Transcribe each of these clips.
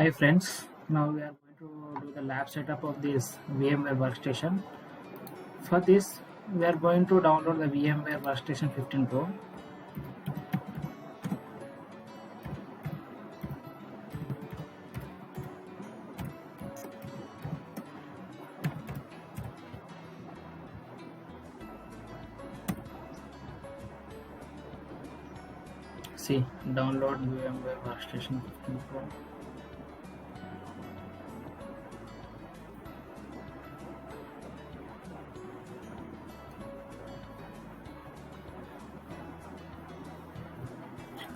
Hi friends, now we are going to do the lab setup of this VMware Workstation. For this, we are going to download the VMware Workstation 15 Pro. See, download VMware Workstation 15 Pro.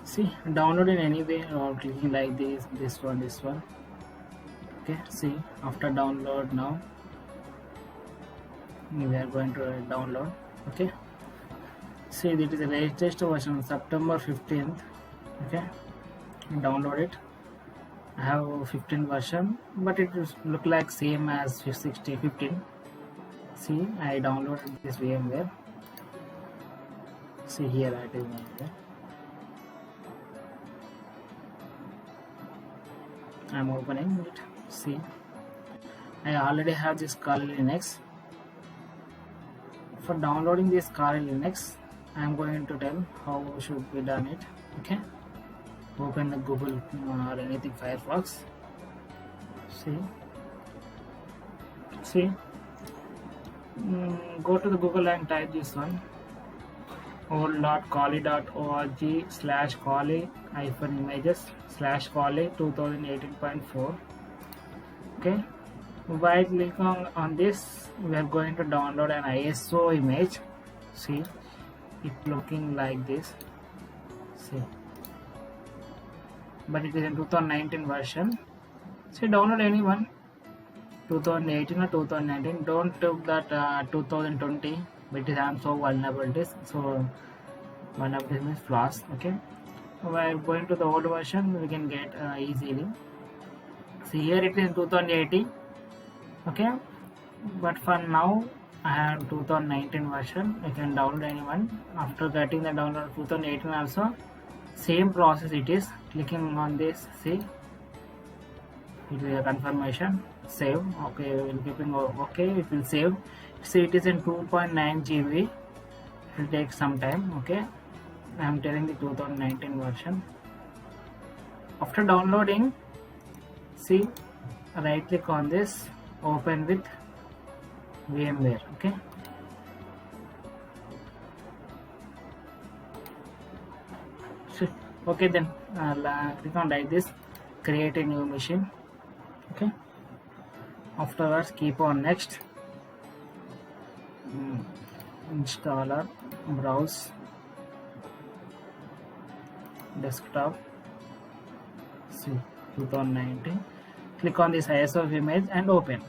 See, download in any way or clicking like this one. Okay, see, after download now, we are going to download. Okay, see, this is the latest version, September 15th. Okay, download it. I have 15 version, but it look like same as 15. See, I downloaded this VMware. See here, it is VMware. I'm opening it. See, I already have this Kali Linux. For downloading this Kali Linux, I'm going to tell how should be done it. Okay, open the Google or anything, Firefox. See, go to the Google and type this one, old.kali.org/kali-images/kali 2018.4. Okay, while clicking on this, we are going to download an ISO image. See, it looking like this. See, but it is in 2019 version. See, download any one, 2018 or 2019. Don't take that 2020, because I am so vulnerabilities. So vulnerabilities means flaws. Okay, while going to the old version, we can get easily. See, here it is 2018. Okay, but for now I have 2019 version. You can download anyone. After getting the download 2018 also, same process it is. Clicking on this, see, it is a confirmation, save. Okay, we will keep it. Okay, it will save. See, it is in 2.9 GB. It will take some time. Okay, I am telling the 2019 version. After downloading, see, right click on this, open with VMware. Okay, so, okay, then click on like this, create a new machine. Okay, afterwards keep on next, installer, browse, desktop. See, 2019. Click on this ISO image and open.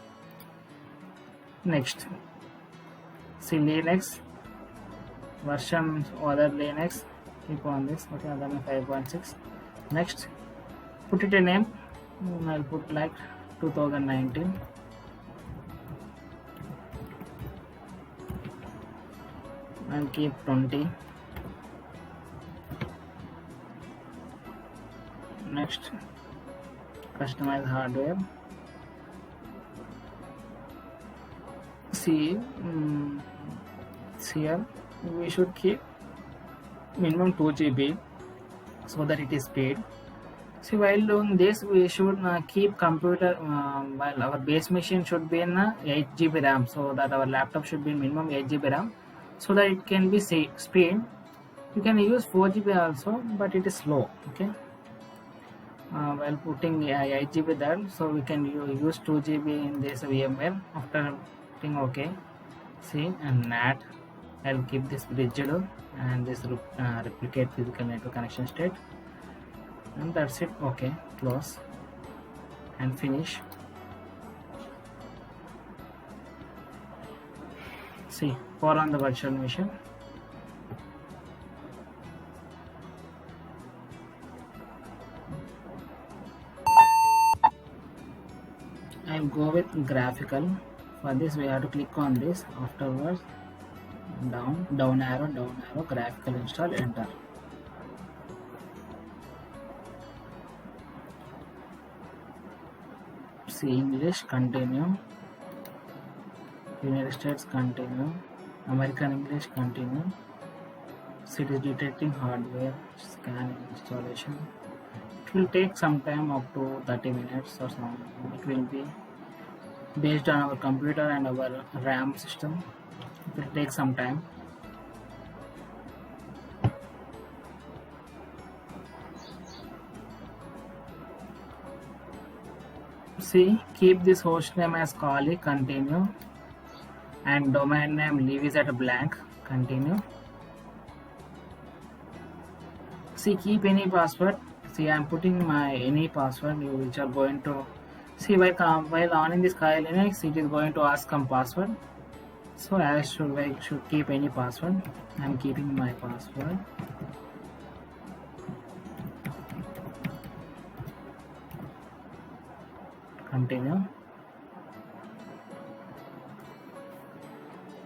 Next, see, Linux version, other Linux. Click on this. Okay, other 5.6. Next, put it a name. I'll put like 2019. And keep 20. Next, customize hardware. See, here we should keep minimum 2 GB so that it is speed. See, while doing this, we should keep computer while our base machine should be in 8 GB RAM, so that our laptop should be minimum 8 GB RAM, so that it can be speed. You can use 4 GB also, but it is slow. Okay, while putting 8 GB there, so we can use 2 GB in this VMware. After putting OK, see, and NAT, I'll keep this rigid and this replicate physical network connection state, and that's it. Okay, close and finish. See, power on the virtual machine. I'll go with graphical. For this, we have to click on this. Afterwards, down arrow, graphical install, enter. See, English, continue. United States, continue. American English, continue. So it is detecting hardware scan installation. It will take some time, up to 30 minutes or something. It will be based on our computer and our RAM system. It will take some time. See, keep this host name as Kali, continue, and domain name leave is at a blank, continue. See, keep any password. See, I am putting my any password which are going to see while on in this Kali Linux, it is going to ask some password. So I should keep any password. I am keeping my password. Continue.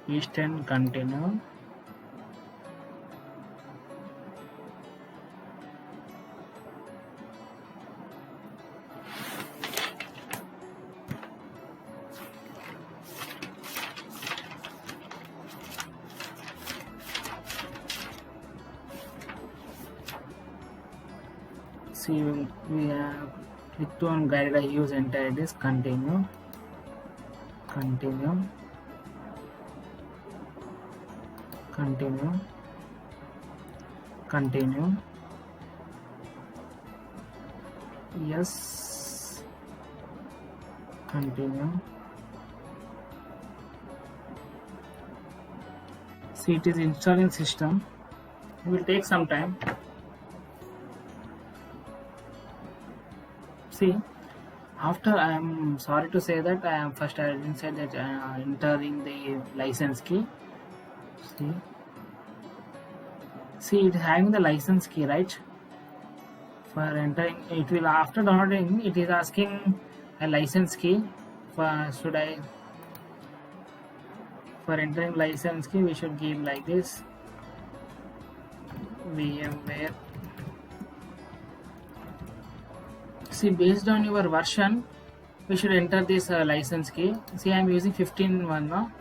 Eastern, continue. See, we have clicked on guided use entities, continue, continue, continue, continue, yes, continue. See, it is installing system. It will take some time. See, after I am sorry to say that I didn't say that entering the license key. See, it is having the license key, right? For entering, it will after downloading, it is asking a license key. For entering license key, we should give like this: VMware. See, based on your version, we should enter this license key. See, I am using 15 one now.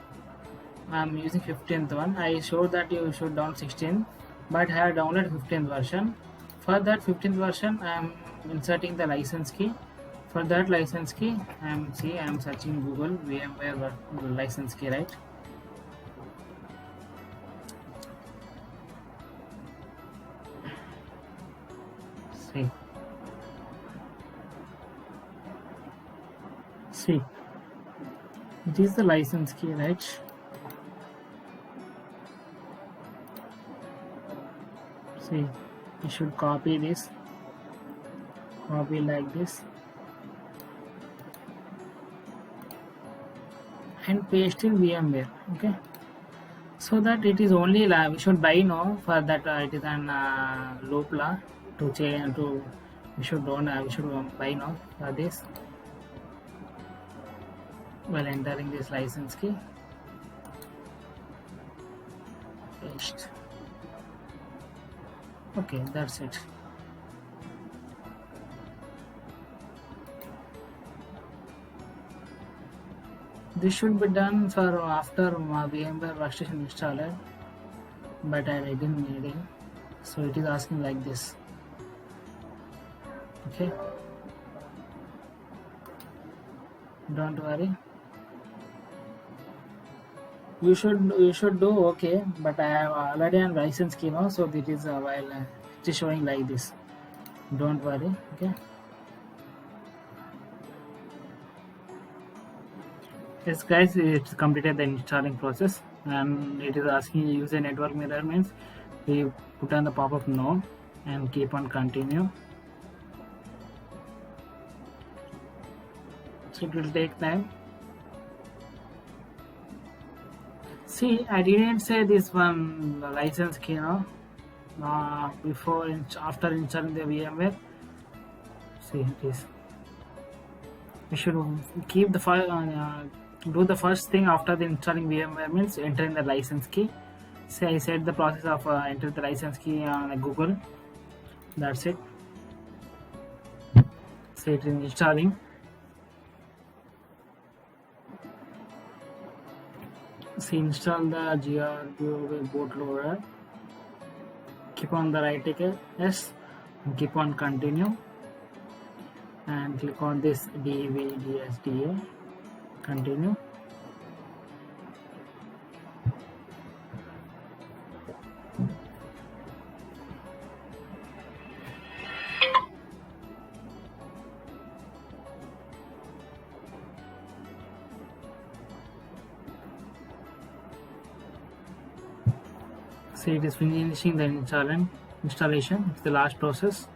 I am using 15th one. I showed that you should download 16, but I have downloaded 15th version. For that 15th version, I am inserting the license key. For that license key, I am searching Google VMware license key, right? See, it is the license key, right? See, you should copy this, copy like this, and paste in VMware. Okay, so that it is only we should buy now. For that it is an loop law to change to. We should buy now for this. While entering this license key, paste. Okay, that's it. This should be done for after VMware Workstation installed, but I didn't need it, so it is asking like this. Okay, don't worry. You should do okay, but I have already a license key now, so it is while it is showing like this. Don't worry. Okay. Yes, guys, it's completed the installing process, and it is asking user network mirror means we put on the pop-up no and keep on continue. So it will take time. See, I didn't say this one license key now. After installing the VMware. See, it is. We should keep the do the first thing after the installing VMware means entering the license key. See, I said the process of enter the license key on Google. That's it. See, it is installing. See, install the GRB bootloader. Keep on the right tick yes, and keep on continue, and click on this DVDSDA. Continue. See, it is finishing the installation. It's the last process.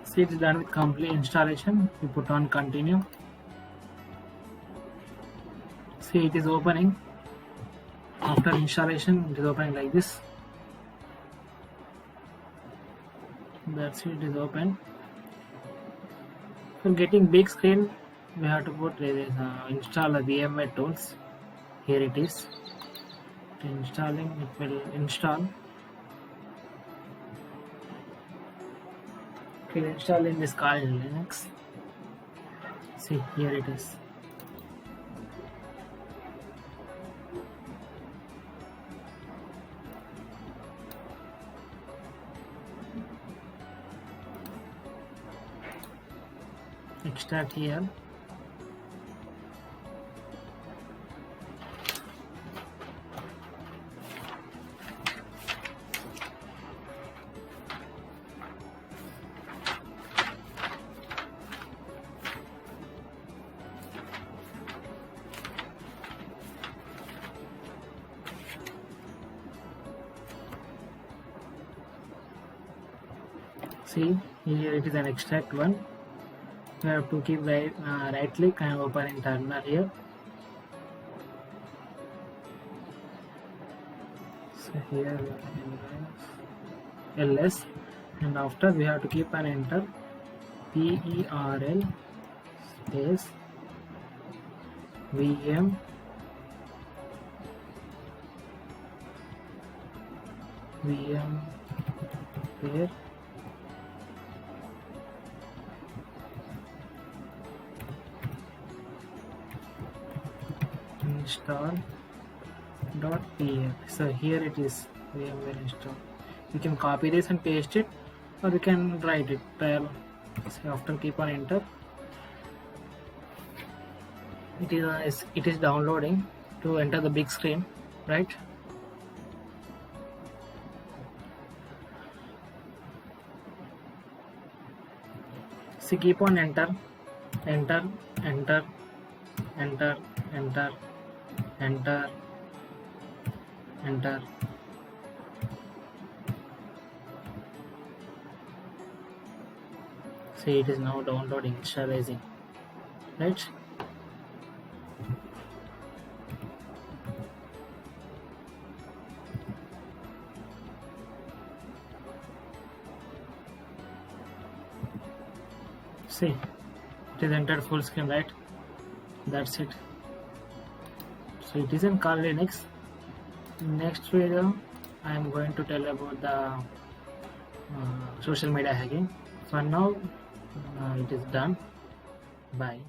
See, it is done with complete installation. You put on continue. See, it is opening. After installation, it is opening like this. That's it is open. For getting big screen, we have to put install the VMware tools. Here it is. Installing, it will install. It will install in this Kali Linux. See, here it is. Extract here. See, here it is an extract one. You have to keep right click and open in terminal here. So here ls, and after we have to keep an enter perl space vm here install.pl. So here it is VMware install. You can copy this and paste it, or you can write it. So after keep on enter, it is downloading to enter the big screen, right? So keep on enter. See, it is now downloading, initializing, right? See, it is entered full screen, right? That's it. So it is in Kali Linux. In next video, I am going to tell about the social media hacking. For now, it is done. Bye.